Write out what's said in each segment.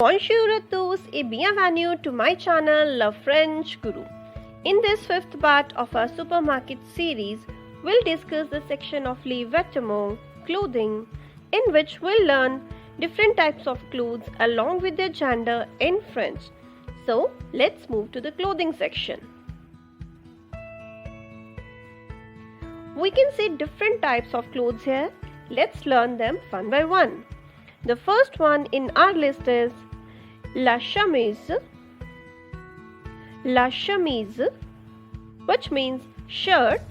Bonjour à tous et bienvenue to my channel Le French Guru. In this fifth part of our supermarket series, we'll discuss the section of les vêtements, clothing, in which we'll learn different types of clothes along with their gender in French. So, let's move to the clothing section. We can see different types of clothes here. Let's learn them one by one. The first one in our list is la chemise. La chemise, which means shirt.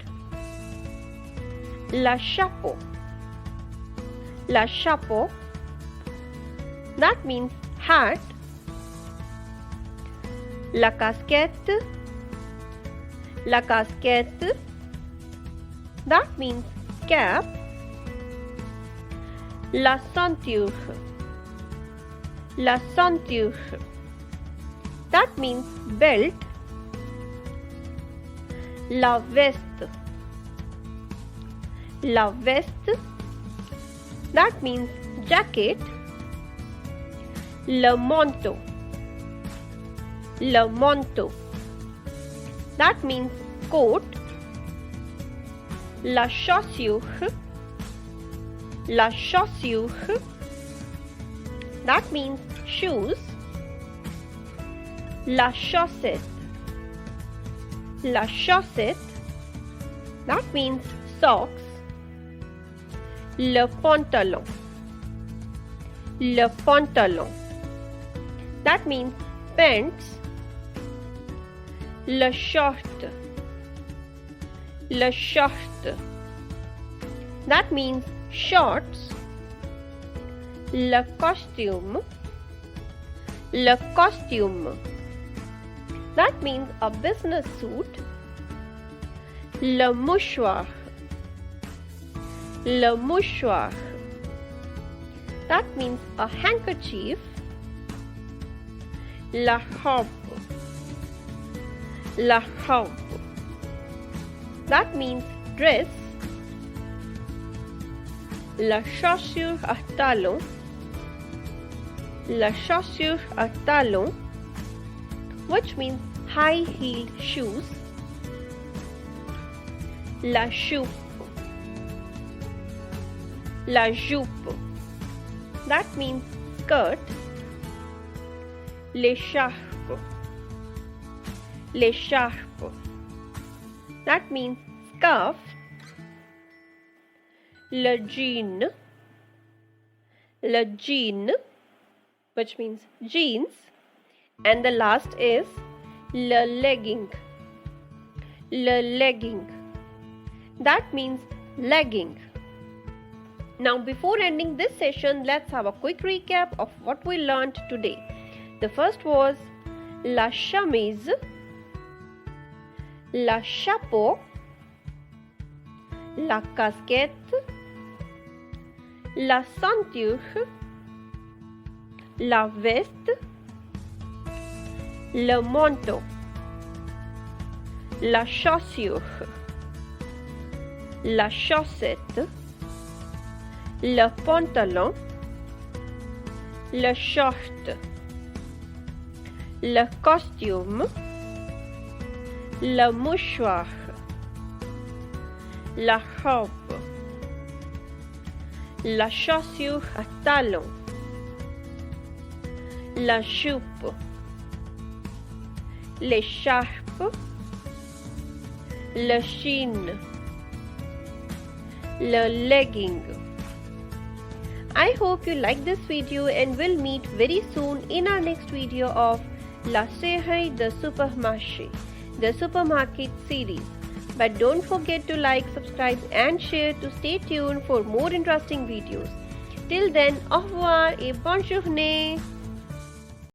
La chapeau. La chapeau, that means hat. La casquette. La casquette, that means cap. La ceinture. La ceinture, that means belt. La veste. La veste, that means jacket. Le manteau. Le manteau, that means coat. La chaussure. La chaussure, that means shoes. La chaussette. La chaussette, that means socks. Le pantalon. Le pantalon, that means pants. Le short. Le short, that means shorts. Le costume. Le costume, that means a business suit. Le mouchoir. Le mouchoir, that means a handkerchief. La robe. La robe, that means dress. La chaussure à talons. La chaussure à talons, which means high-heeled shoes. La jupe. La jupe, that means skirt. L'écharpe. L'écharpe, that means scarf. Le jean. Le jean, which means jeans. And the last is le legging. Le legging, that means legging. Now, before ending this session, let's have a quick recap of what we learned today. The first was la chemise, la chapeau, la casquette, la ceinture, la veste, le manteau, la chaussure, la chaussette, le pantalon, le short, le costume, le mouchoir, la robe, la chaussure à talons, la jupe, l'écharpe, le jean, le legging. I hope you like this video and will meet very soon in our next video of La série de supermarché, the supermarket series. But don't forget to like, subscribe and share to stay tuned for more interesting videos. Till then, au revoir et bonne journée.